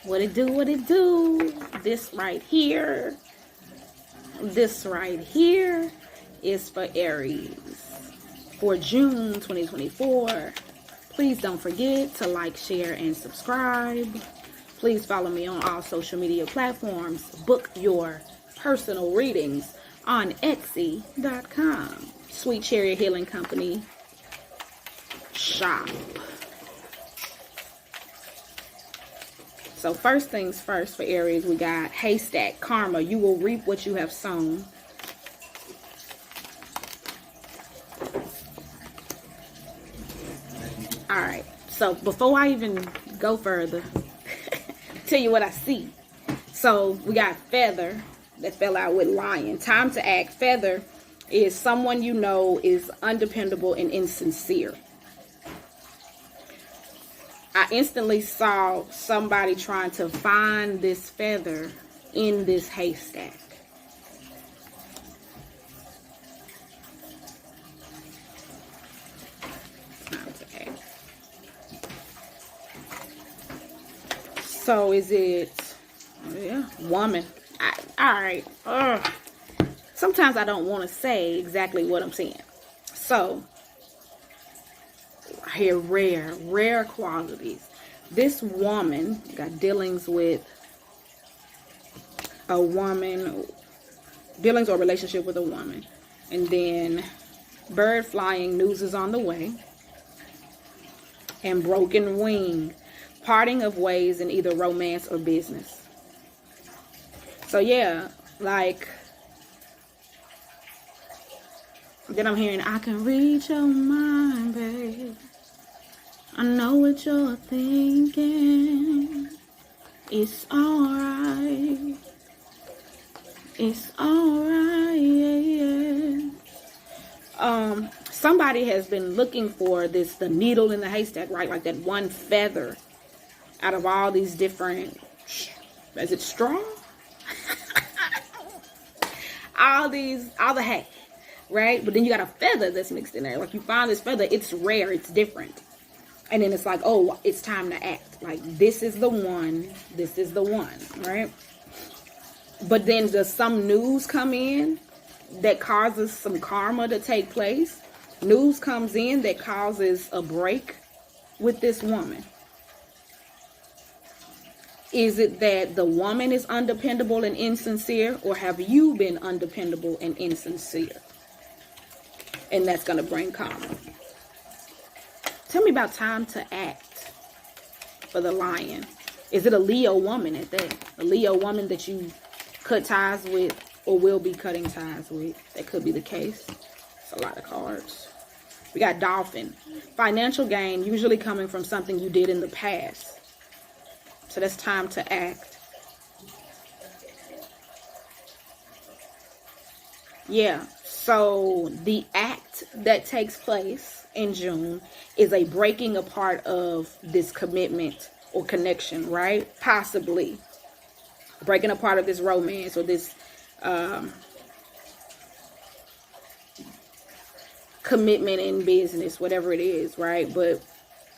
What it do, what it do. This right here is for Aries for June 2024. Please don't forget to like, share, and subscribe. Please follow me on all social media platforms. Book your personal readings on Etsy.com. Sweet Cherry Healing Company shop. So first things first for Aries, we got haystack, karma. You will reap what you have sown. All right. So before I even go further, tell you what I see. So we got feather that fell out with lion. Time to act. Feather is someone you know is undependable and insincere. I instantly saw somebody trying to find this feather in this haystack. Time to act. So is it, yeah, woman? All right. Sometimes I don't want to say exactly what I'm saying. So I hear rare qualities. This woman got dealings with a woman, dealings or relationship with a woman, and then bird flying, news is on the way, and broken wing, parting of ways in either romance or business. So yeah, like, then I'm hearing, I can read your mind, babe. I know what you're thinking. It's alright. It's alright. Somebody has been looking for this, the needle in the haystack, right? Like that one feather out of all these different, is it straw? all the hay, right? But then you got a feather that's mixed in there. Like you find this feather, it's rare, it's different. And then it's like, oh, it's time to act. Like, this is the one, right? But then does some news come in that causes some karma to take place? News comes in that causes a break with this woman. Is it that the woman is undependable and insincere, or have you been undependable and insincere? And that's going to bring karma. Tell me about time to act for the lion. Is it a Leo woman at that? A Leo woman that you cut ties with or will be cutting ties with? That could be the case. It's a lot of cards. We got dolphin. Financial gain usually coming from something you did in the past. So that's time to act. Yeah. So the act that takes place in June is a breaking apart of this commitment or connection, right? Possibly breaking apart of this romance or this commitment in business, whatever it is, right? But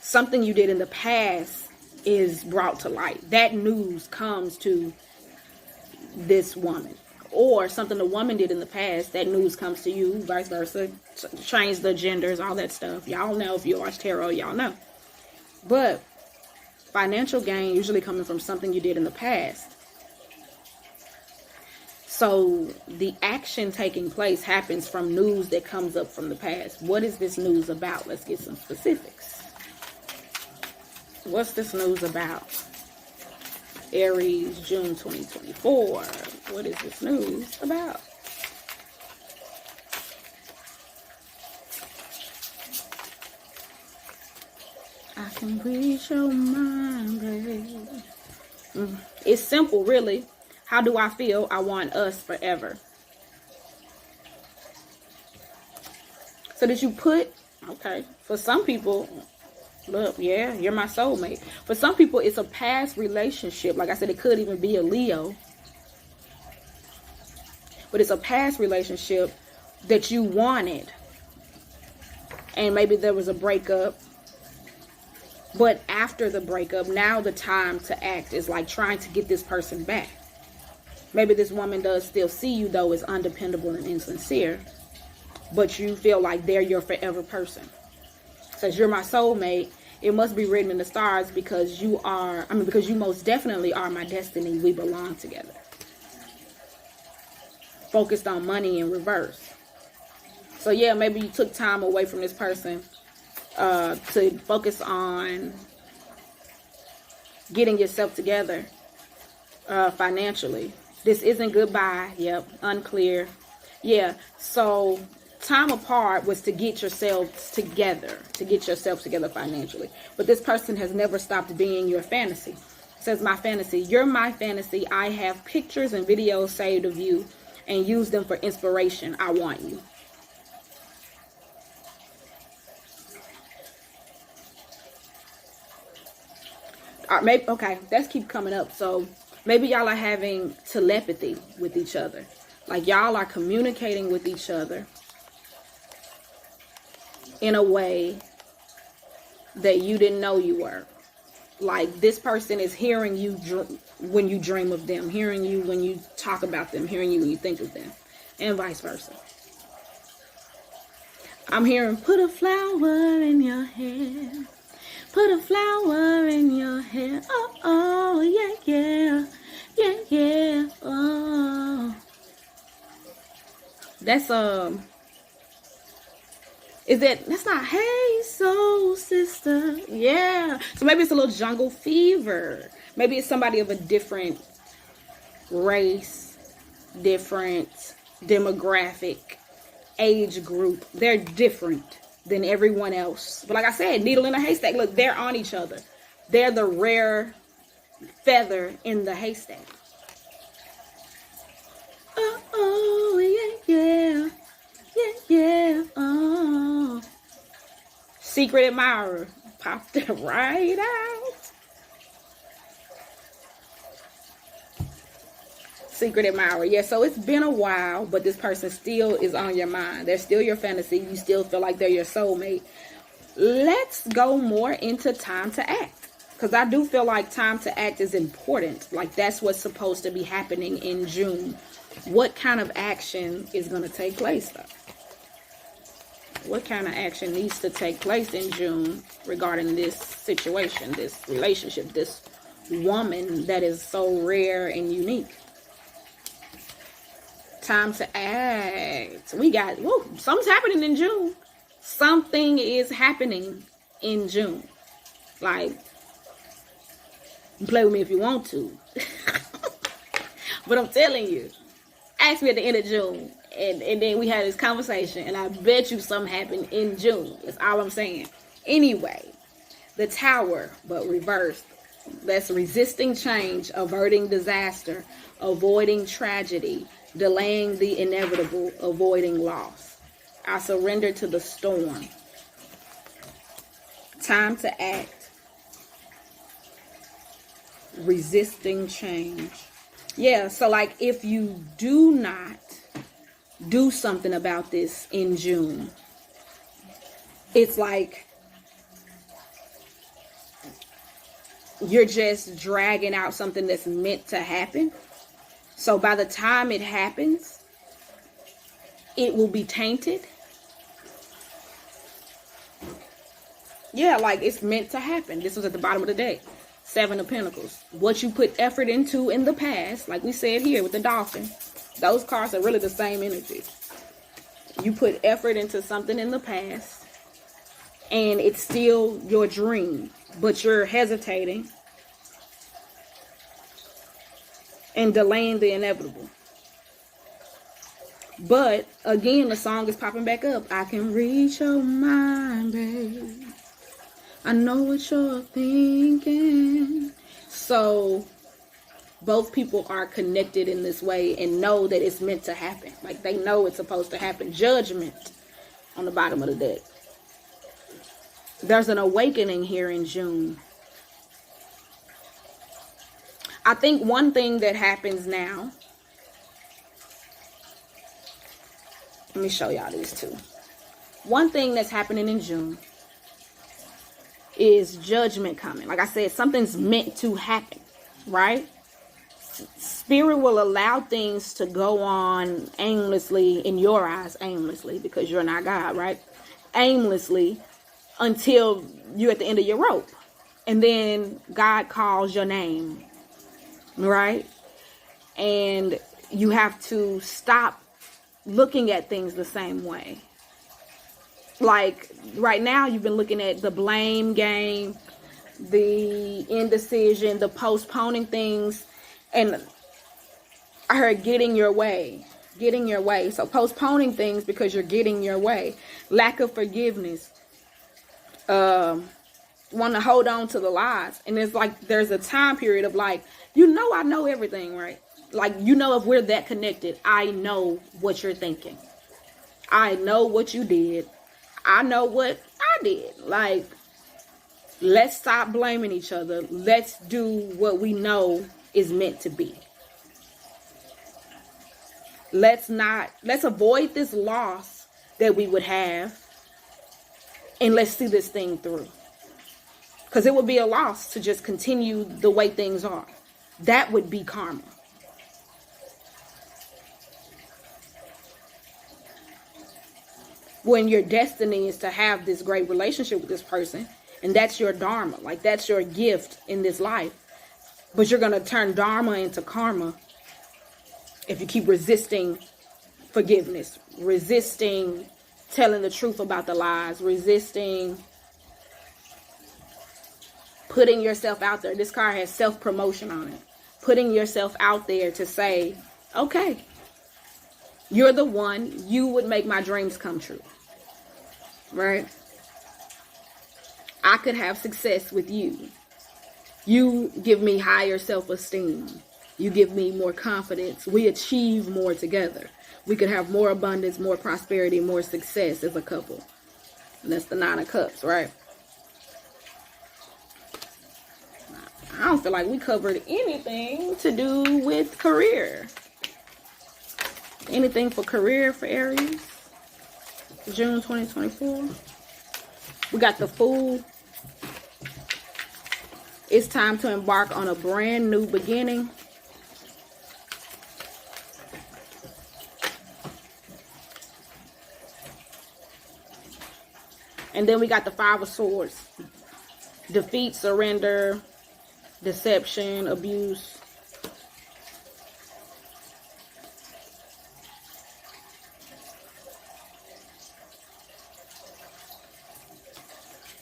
something you did in the past is brought to light. That news comes to this woman. Or something the woman did in the past, that news comes to you, vice versa. Change the genders, all that stuff. Y'all know, if you watch tarot, y'all know. But financial gain usually coming from something you did in the past. So the action taking place happens from news that comes up from the past. What is this news about? Let's get some specifics. What's this news about? Aries, June 2024. What is this news about? I can read your mind, baby. It's simple, really. How do I feel? I want us forever. So did you put, okay, for some people, look, yeah, you're my soulmate. For some people, it's a past relationship. Like I said, it could even be a Leo. But it's a past relationship that you wanted. And maybe there was a breakup. But after the breakup, now the time to act is like trying to get this person back. Maybe this woman does still see you, though, as undependable and insincere, but you feel like they're your forever person. Says, you're my soulmate. It must be written in the stars because you are, because you most definitely are my destiny. We belong together. Focused on money in reverse. So yeah, maybe you took time away from this person to focus on getting yourself together financially. This isn't goodbye. Yep. Unclear. Yeah. So time apart was to get yourselves together, financially. But this person has never stopped being your fantasy. It says, my fantasy. You're my fantasy. I have pictures and videos saved of you and use them for inspiration. I want you. Maybe, okay, that's keep coming up. So maybe y'all are having telepathy with each other. Like y'all are communicating with each other in a way that you didn't know you were. Like this person is hearing you when you dream of them, hearing you when you talk about them, hearing you when you think of them, and vice versa. I'm hearing, put a flower in your hair. Put a flower in your hair. Oh, oh, yeah, yeah. Yeah, yeah. Oh. That's, that's not, hey, soul sister. Yeah. So maybe it's a little jungle fever. Maybe it's somebody of a different race, different demographic, age group. They're different than everyone else. But like I said, needle in a haystack. Look, they're on each other. They're the rare feather in the haystack. Oh, oh, yeah, yeah. Yeah, yeah. Oh. Secret admirer. Popped it right out. Secret admirer. Yeah, so it's been a while, but this person still is on your mind. They're still your fantasy. You still feel like they're your soulmate. Let's go more into time to act. Because I do feel like time to act is important. Like that's what's supposed to be happening in June. What kind of action is going to take place though? What kind of action needs to take place in June regarding this situation, this relationship, this woman that is so rare and unique? Time to act. We got, whoa, something's happening in June. Something is happening in June. Like, play with me if you want to. But I'm telling you, ask me at the end of June. And then we had this conversation. And I bet you something happened in June. That's all I'm saying. Anyway, the Tower, but reversed. That's resisting change, averting disaster, avoiding tragedy, delaying the inevitable, avoiding loss. I surrender to the storm. Time to act. Resisting change. Yeah, so like if you do not do something about this in June, it's like you're just dragging out something that's meant to happen. So by the time it happens, it will be tainted. Yeah, like it's meant to happen. This was at the bottom of the deck. 7 of Pentacles. What you put effort into in the past, like we said here with the dolphin, those cards are really the same energy. You put effort into something in the past, and it's still your dream, but you're hesitating and delaying the inevitable. But again, the song is popping back up. I can read your mind, babe. I know what you're thinking. So both people are connected in this way and know that it's meant to happen. Like they know it's supposed to happen. Judgment on the bottom of the deck. There's an awakening here in June. I think one thing that happens now. Let me show y'all these two. One thing that's happening in June is judgment coming. Like I said, something's meant to happen, right? Spirit will allow things to go on aimlessly, in your eyes, aimlessly, because you're not God, right? Aimlessly, until you're at the end of your rope. And then God calls your name, right? And you have to stop looking at things the same way. Like right now, you've been looking at the blame game, the indecision, the postponing things, and I heard getting your way. So postponing things because you're getting your way. Lack of forgiveness. Want to hold on to the lies. And it's like there's a time period of like, I know everything, right? Like, if we're that connected, I know what you're thinking. I know what you did. I know what I did. Like, let's stop blaming each other. Let's do what we know is meant to be. Let's avoid this loss that we would have, and let's see this thing through. Because it would be a loss to just continue the way things are. That would be karma. When your destiny is to have this great relationship with this person, and that's your dharma, like that's your gift in this life. But you're going to turn dharma into karma if you keep resisting forgiveness, resisting telling the truth about the lies, resisting putting yourself out there. This card has self-promotion on it. Putting yourself out there to say, okay, you're the one. You would make my dreams come true. Right? I could have success with you. You give me higher self-esteem. You give me more confidence. We achieve more together. We could have more abundance, more prosperity, more success as a couple. And that's the Nine of Cups, right? I don't feel like we covered anything to do with career. Anything for career for Aries? June 2024. We got the Fool. It's time to embark on a brand new beginning. And then we got the Five of Swords. Defeat, surrender, deception, abuse.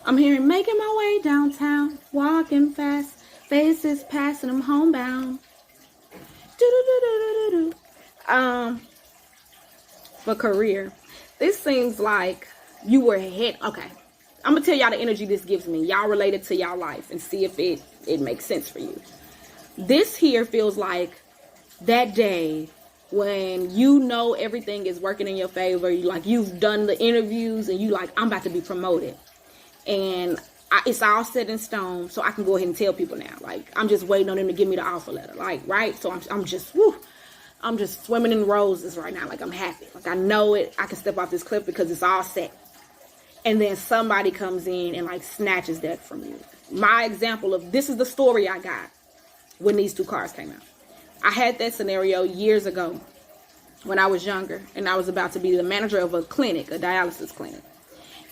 I'm hearing making my way downtown, walking fast, faces passing, I'm homebound. For career, this seems like you were hit. Okay, I'm gonna tell y'all the energy this gives me. Y'all relate it to y'all life and see if it makes sense for you. This here feels like that day when everything is working in your favor. You've done the interviews and I'm about to be promoted. And it's all set in stone, so I can go ahead and tell people now. I'm just waiting on them to give me the offer letter. Right? So I'm just swimming in roses right now. I'm happy. I know it. I can step off this cliff because it's all set. And then somebody comes in and snatches that from you. My example of this is the story I got when these two cards came out. I had that scenario years ago when I was younger, and I was about to be the manager of a clinic, a dialysis clinic.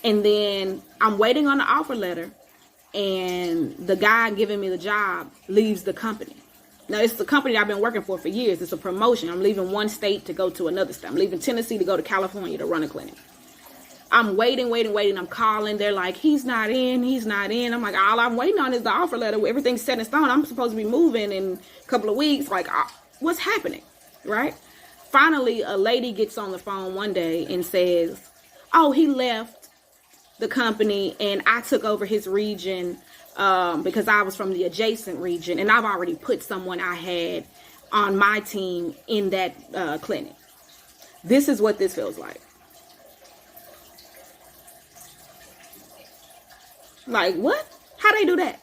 And then I'm waiting on the offer letter, and the guy giving me the job leaves the company. Now, it's the company I've been working for years. It's a promotion. I'm leaving one state to go to another state. I'm leaving Tennessee to go to California to run a clinic. I'm waiting. I'm calling. They're like, he's not in. I'm like, all I'm waiting on is the offer letter. Everything's set in stone. I'm supposed to be moving in a couple of weeks. What's happening? Right? Finally, a lady gets on the phone one day and says, oh, he left the company and I took over his region because I was from the adjacent region, and I've already put someone I had on my team in that clinic. This is what this feels like. What? How they do that?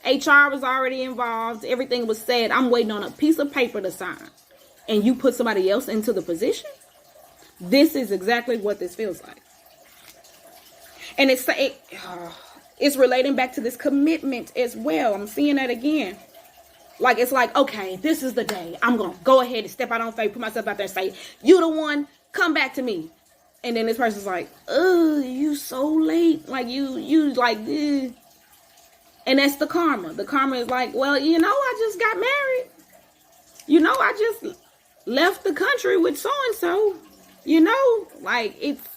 HR was already involved. Everything was said. I'm waiting on a piece of paper to sign. And you put somebody else into the position? This is exactly what this feels like. And it's It's relating back to this commitment as well. I'm seeing that again. Like, it's like, okay, this is the day. I'm going to go ahead and step out on faith, put myself out there and say, you the one, come back to me. And then this person's like, you so late. Like, you like, ugh. And that's the karma. The karma is like, well, you know, I just got married. You know, I just left the country with so-and-so. You know, like, it's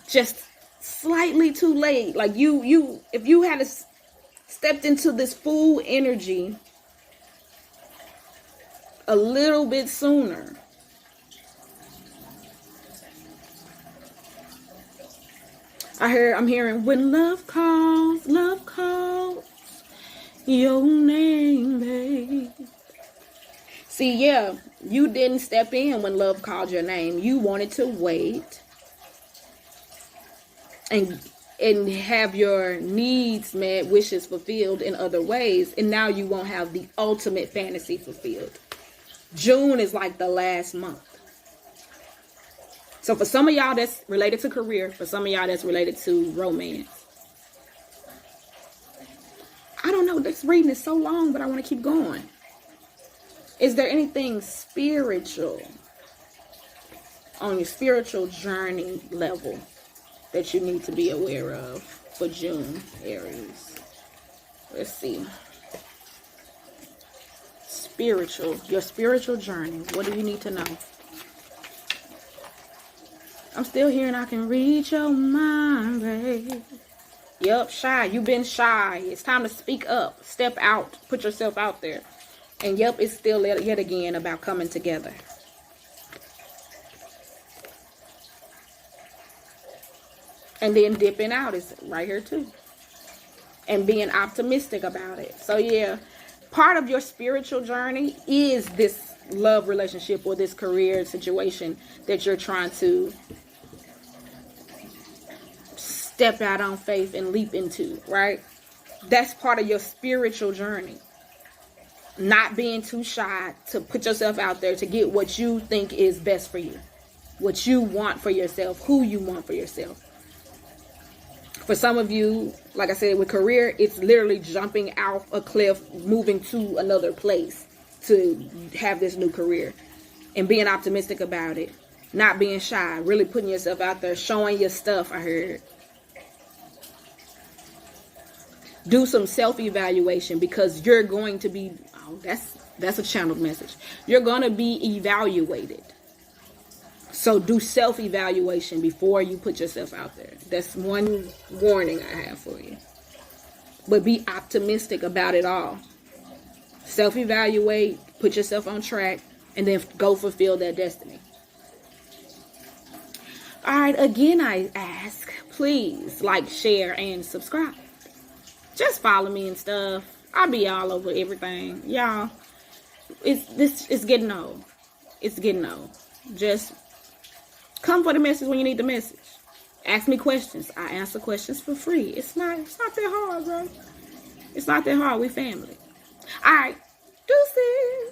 just slightly too late. Like, if you had stepped into this full energy a little bit sooner, I'm hearing, when love calls your name, babe. See, yeah, you didn't step in when love called your name. You wanted to wait and have your needs met, wishes fulfilled in other ways, and now you won't have the ultimate fantasy fulfilled. June is like the last month. So for some of y'all, that's related to career. For some of y'all, that's related to romance. I don't know. This reading is so long, but I want to keep going. Is there anything spiritual on your spiritual journey level that you need to be aware of for June, Aries? Let's see. Your spiritual journey. What do you need to know? I'm still hearing I can read your mind, babe. Yep, shy. You've been shy. It's time to speak up. Step out. Put yourself out there. And yep, it's still yet again about coming together. And then dipping out is right here too. And being optimistic about it. So yeah, part of your spiritual journey is this love relationship or this career situation that you're trying to step out on faith and leap into, right? That's part of your spiritual journey. Not being too shy to put yourself out there to get what you think is best for you. What you want for yourself, who you want for yourself. For some of you, like I said, with career, it's literally jumping off a cliff, moving to another place to have this new career. And being optimistic about it. Not being shy. Really putting yourself out there, showing your stuff, I heard. Do some self-evaluation because you're going to be, that's a channeled message. You're going to be evaluated. So do self-evaluation before you put yourself out there. That's one warning I have for you. But be optimistic about it all. Self-evaluate, put yourself on track, and then go fulfill that destiny. All right, again, I ask, please like, share, and subscribe. Just follow me and stuff. I'll be all over everything. Y'all, it's getting old. It's getting old. Just come for the message when you need the message. Ask me questions. I answer questions for free. It's not that hard, bro. It's not that hard. We family. All right. Deuces.